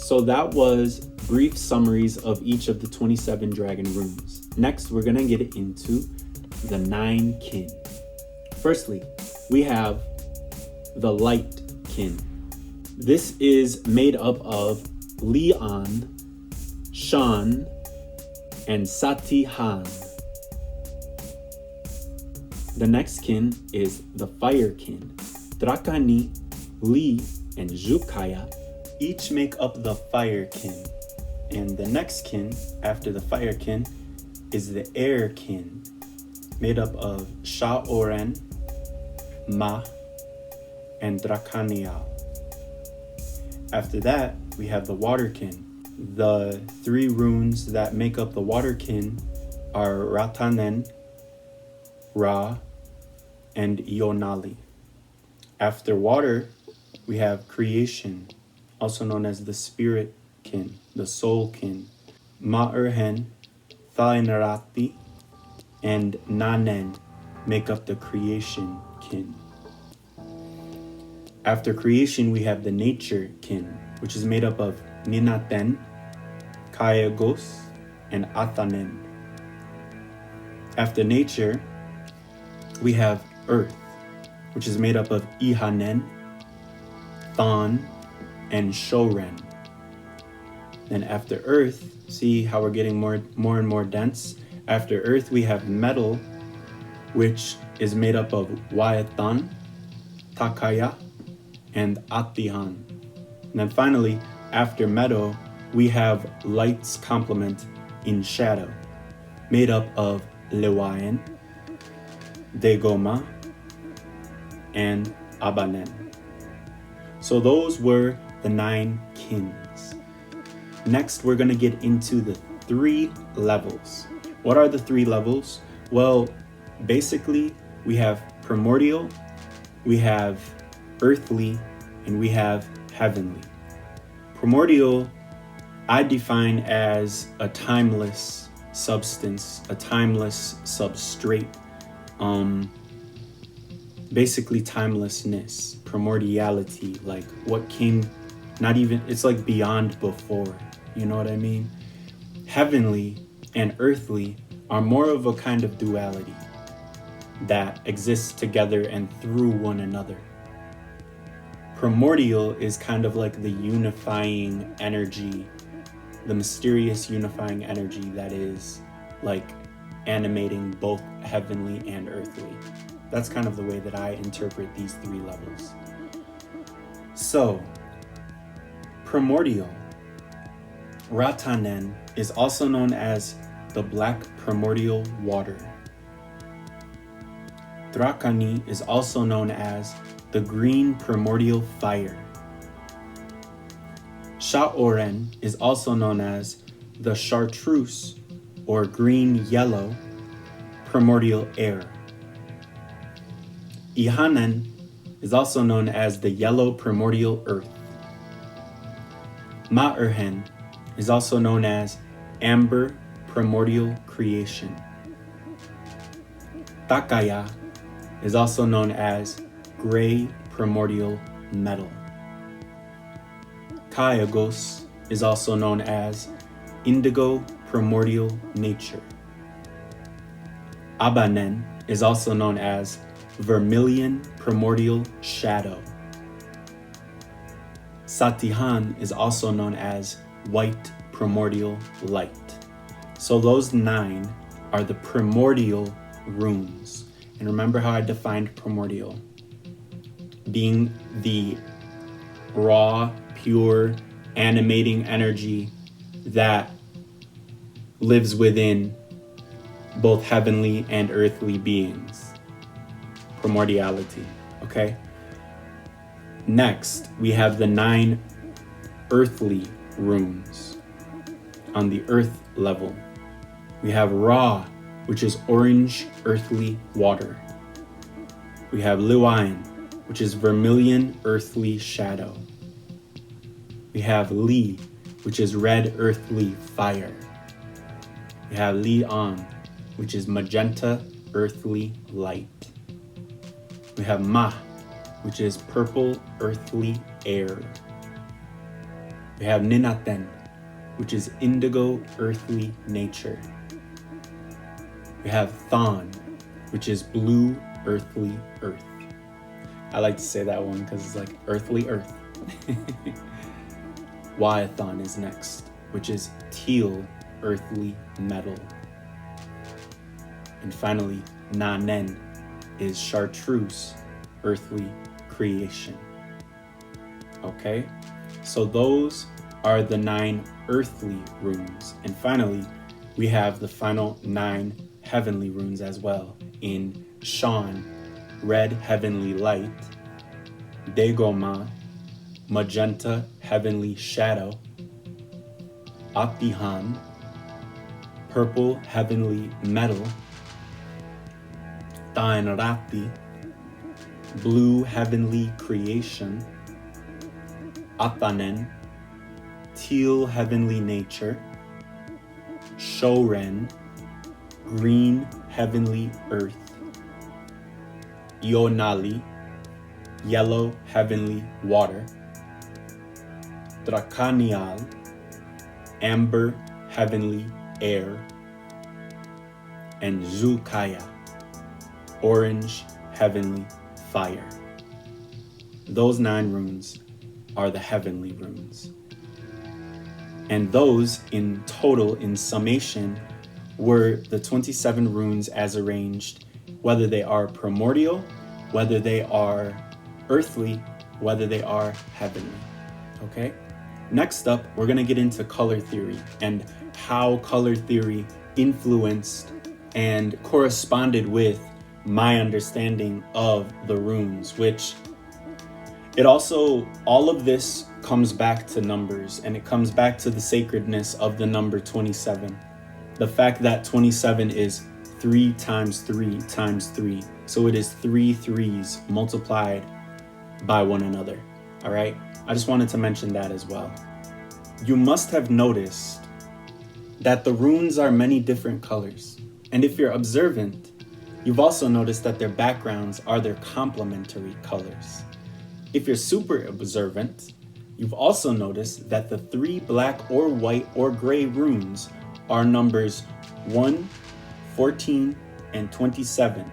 So that was brief summaries of each of the 27 dragon runes. Next, we're gonna get into the 9 kin. Firstly, we have the light kin. This is made up of Leon, Shan, and Satihan. The next kin is the fire kin. Drakani, Li, and Zhukaya each make up the fire kin. And the next kin after the fire kin is the air kin, made up of SHAOREN, Ma, and DRAKANI. After that, we have the water kin. The 3 runes that make up the water kin are Ratanen, Ra, and Ionali. After water, we have creation, also known as the spirit kin, the soul kin. MAERHEN, Thainarati, and Nanen make up the creation kin. After creation, we have the nature kin, which is made up of Ninaten, Kayagos, and Athanen. After nature, we have earth, which is made up of IHANEN, Than, and SHAOREN. Then after earth, see how we're getting more and more dense? After earth, we have metal, which is made up of Wayatan, Takaya, and Atihan. And then finally, after metal, we have light's complement in shadow, made up of Lewayan, Degoma, and Abanen. So those were the 9 kins. Next, we're gonna get into the 3 levels. What are the 3 levels? Well, basically, we have primordial, we have earthly, and we have heavenly. Primordial, I define as a timeless substance, a timeless substrate, basically timelessness, primordiality, like what came, not even, it's like beyond before, you know what I mean? Heavenly and earthly are more of a kind of duality that exists together and through one another. Primordial is kind of like the unifying energy, the mysterious unifying energy that is like animating both heavenly and earthly. That's kind of the way that I interpret these 3 levels. So, primordial, Ratanen, is also known as the black primordial water. Drakani is also known as the green primordial fire. SHAOREN is also known as the chartreuse, or green-yellow, primordial air. IHANEN is also known as the yellow primordial earth. MAERHEN is also known as amber primordial creation. Takaya is also known as gray primordial metal. Kayagos is also known as indigo primordial nature. Abanen is also known as vermilion primordial shadow. Satihan is also known as white primordial light. So those 9 are the primordial runes. And remember how I defined primordial being the raw, pure, animating energy that lives within both heavenly and earthly beings. Primordiality, okay? Next, we have the 9 earthly runes on the earth level. We have Ra, which is orange earthly water. We have Liwayan, which is vermilion earthly shadow. We have Li, which is red earthly fire. We have Li-on, which is magenta earthly light. We have Ma, which is purple earthly air. We have Ninaten, which is indigo earthly nature. We have Thon, which is blue earthly earth. I like to say that one because it's like earthly earth. Wyathon is next, which is teal earthly metal. And finally, Nanen is chartreuse, earthly creation. Okay, so those are the 9 earthly runes. And finally, we have the final 9 heavenly runes as well in Sean, red heavenly light, Degoma, magenta heavenly shadow, Atihan, purple heavenly metal, Tainrati, blue heavenly creation, Atanen, teal heavenly nature, SHAOREN, green heavenly earth, Ionali, yellow heavenly water, DRAKANI, amber heavenly air, and ZODIAC, orange heavenly fire. Those 9 runes are the heavenly runes. And those in total, in summation, were the 27 runes as arranged, whether they are primordial, whether they are earthly, whether they are heavenly. Okay? Next up, we're going to get into color theory and how color theory influenced and corresponded with my understanding of the runes, which it also, all of this comes back to numbers, and it comes back to the sacredness of the number 27. The fact that 27 is 3 times 3 times 3. So it is 3 threes multiplied by one another. All right. I just wanted to mention that as well. You must have noticed that the runes are many different colors. And if you're observant, you've also noticed that their backgrounds are their complementary colors. If you're super observant, you've also noticed that the 3 black or white or gray runes are numbers 1, 14, and 27.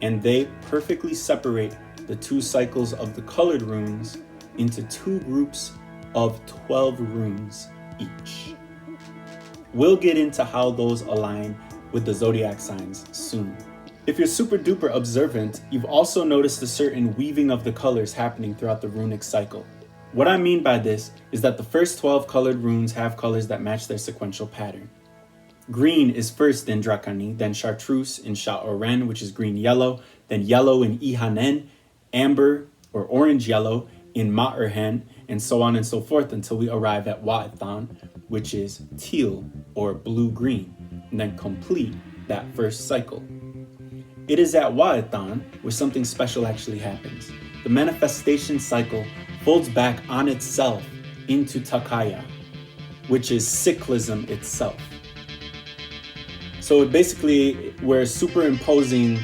And they perfectly separate the 2 cycles of the colored runes into 2 groups of 12 runes each. We'll get into how those align with the zodiac signs soon. If you're super duper observant, you've also noticed a certain weaving of the colors happening throughout the runic cycle. What I mean by this is that the first 12 colored runes have colors that match their sequential pattern. Green is first in DRAKANI, then chartreuse in SHAOREN, which is green-yellow, then yellow in IHANEN, amber or orange-yellow in MAERHEN, and so on and so forth until we arrive at Wa'athan, which is teal or blue-green, and then complete that first cycle. It is at Wa'athan where something special actually happens. The manifestation cycle folds back on itself into Takaya, which is cyclism itself. So basically, we're superimposing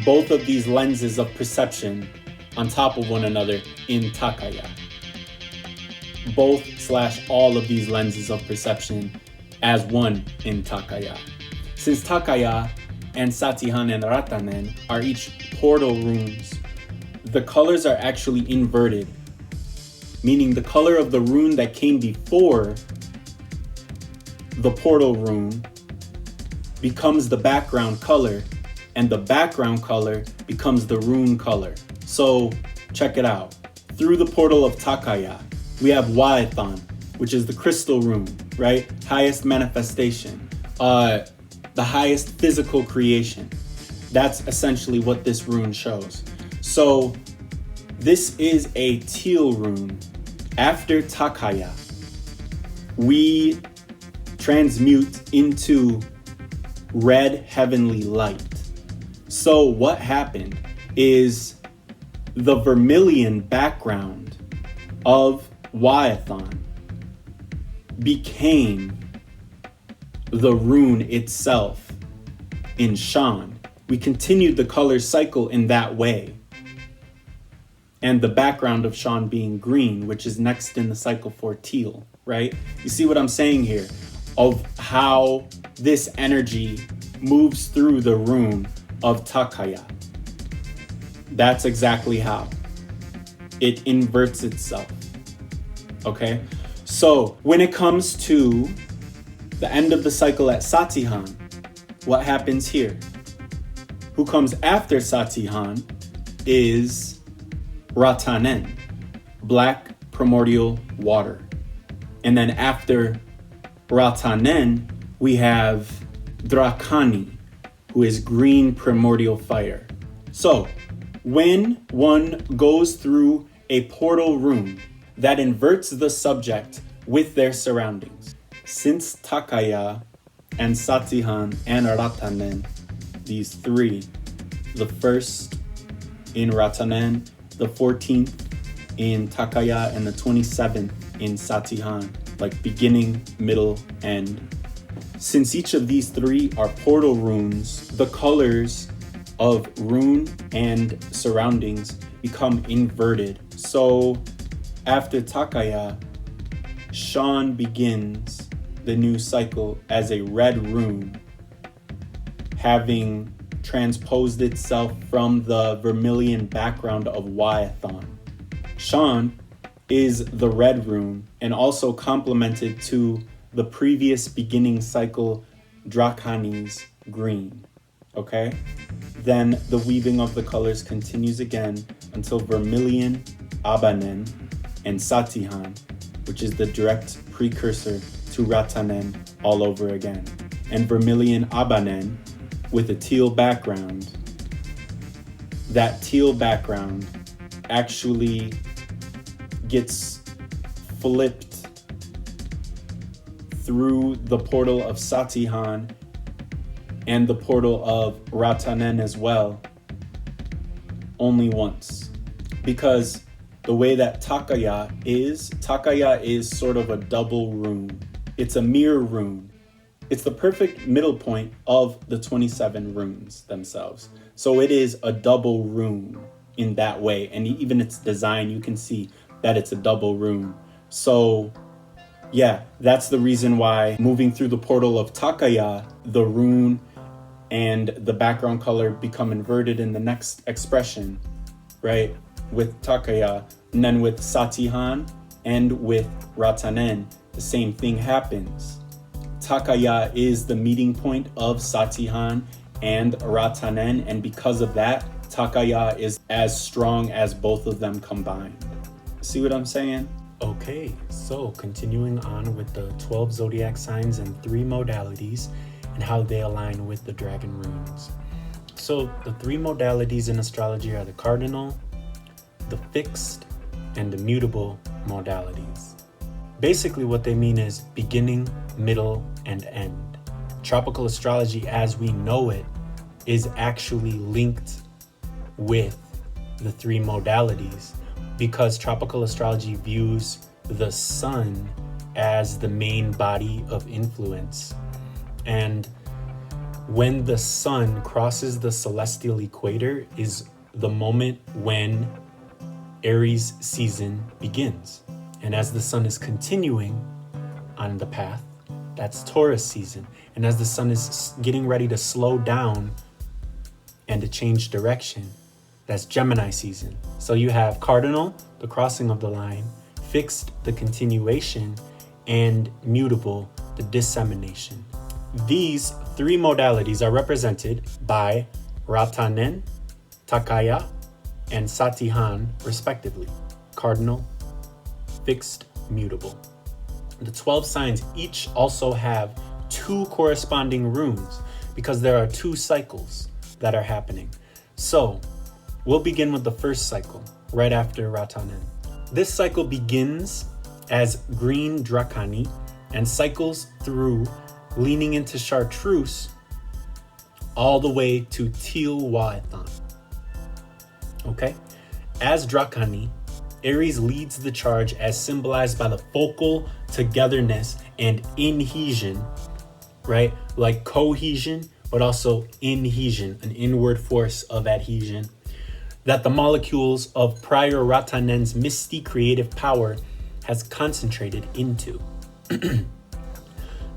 both of these lenses of perception on top of one another in Takaya. Both/all of these lenses of perception as one in Takaya. Since Takaya and Satihan and Ratanen are each portal runes, the colors are actually inverted, meaning the color of the rune that came before the portal rune becomes the background color, and the background color becomes the rune color. So check it out. Through the portal of Takaya, we have Wa'athan, which is the crystal rune, right? Highest manifestation, the highest physical creation. That's essentially what this rune shows. So this is a teal rune. After Takaya, we transmute into red heavenly light. So what happened is the vermilion background of Wa'athan became the rune itself in Shan. We continued the color cycle in that way. And the background of Shan being green, which is next in the cycle for teal. right? You see what I'm saying here? Of how this energy moves through the rune of Takaya. That's exactly how. It inverts itself. Okay? So when it comes to the end of the cycle at Satihan, what happens here? Who comes after Satihan is Ratanen, black primordial water. And then after Ratanen, we have DRAKANI, who is green primordial fire. So when one goes through a portal rune that inverts the subject with their surroundings, since Takaya and Satihan and Ratanen, these three, the first in Ratanen, the 14th in Takaya, and the 27th in Satihan, like beginning, middle, end. Since each of these three are portal runes, the colors of rune and surroundings become inverted. So after Takaya, Sean begins the new cycle as a red rune, having transposed itself from the vermilion background of Wyathon. Sean is the red rune and also complemented to the previous beginning cycle DRAKANI's green. Okay? Then the weaving of the colors continues again until Vermillion, Abanen, and Satihan, which is the direct precursor to Ratanen all over again. And Vermillion Abanen with a teal background. That teal background actually gets flipped through the portal of Satihan and the portal of Ratanen as well, only once. Because the way that Takaya is sort of a double rune. It's a mirror rune. It's the perfect middle point of the 27 runes themselves. So it is a double rune in that way. And even its design, you can see that it's a double rune. So yeah, that's the reason why moving through the portal of Takaya, the rune and the background color become inverted in the next expression, right? With Takaya, and then with Satihan and with Ratanen, the same thing happens. Takaya is the meeting point of Satihan and Ratanen, and because of that, Takaya is as strong as both of them combined. See what I'm saying? Okay, so continuing on with the 12 zodiac signs and 3 modalities and how they align with the dragon runes. So the 3 modalities in astrology are the cardinal, the fixed, and the mutable modalities. Basically what they mean is beginning, middle, and end. Tropical astrology as we know it is actually linked with the 3 modalities because tropical astrology views the sun as the main body of influence. And when the sun crosses the celestial equator is the moment when Aries season begins. And as the sun is continuing on the path, that's Taurus season. And as the sun is getting ready to slow down and to change direction, that's Gemini season. So you have cardinal, the crossing of the line, fixed, the continuation, and mutable, the dissemination. These 3 modalities are represented by Ratanen, Takaya, and Satihan, respectively. Cardinal, fixed, mutable. The 12 signs each also have 2 corresponding runes because there are 2 cycles that are happening. So we'll begin with the first cycle right after Ratanen. This cycle begins as green DRAKANI and cycles through leaning into Chartreuse all the way to teal Wyathon. Okay? As DRAKANI, Aries leads the charge as symbolized by the focal togetherness and inhesion, right? Like cohesion, but also inhesion, an inward force of adhesion, that the molecules of prior Ratanen's misty creative power has concentrated into.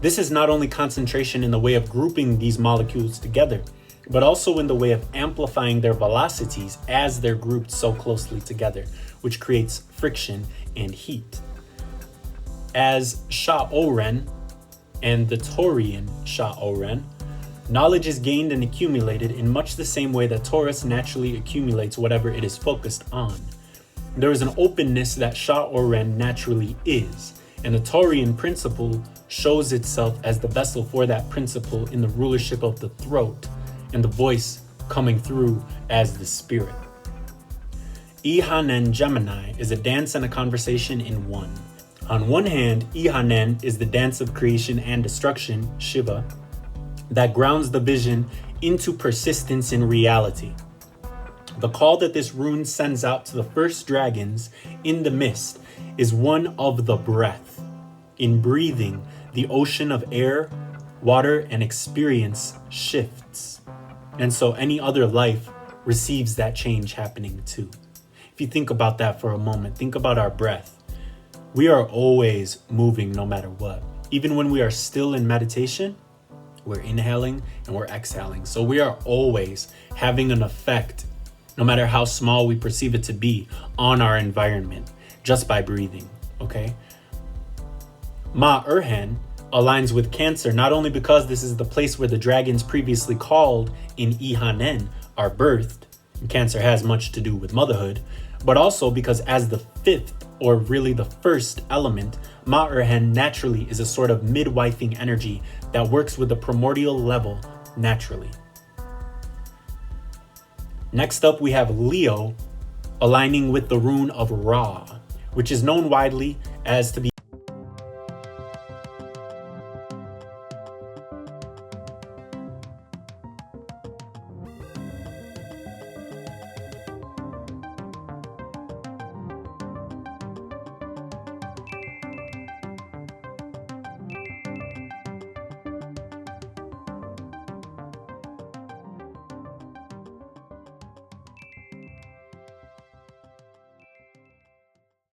This is not only concentration in the way of grouping these molecules together, but also in the way of amplifying their velocities as they're grouped so closely together, which creates friction and heat. As SHAOREN and the Taurian SHAOREN, knowledge is gained and accumulated in much the same way that Taurus naturally accumulates whatever it is focused on. There is an openness that SHAOREN naturally is, and the Taurian principle shows itself as the vessel for that principle in the rulership of the throat, and the voice coming through as the spirit. IHANEN Gemini is a dance and a conversation in one. On one hand, IHANEN is the dance of creation and destruction, Shiva, that grounds the vision into persistence in reality. The call that this rune sends out to the first dragons in the mist is one of the breath. In breathing, the ocean of air, water, and experience shifts. And so any other life receives that change happening too. If you think about that for a moment, think about our breath. We are always moving no matter what. Even when we are still in meditation, we're inhaling and we're exhaling. So we are always having an effect, no matter how small we perceive it to be, on our environment just by breathing, okay? MAERHEN aligns with Cancer, not only because this is the place where the dragons previously called in IHANEN are birthed, and Cancer has much to do with motherhood, but also because as the fifth, or really the first element, MAERHEN naturally is a sort of midwifing energy that works with the primordial level naturally. Next up, we have Leo aligning with the rune of Ra, which is known widely as to be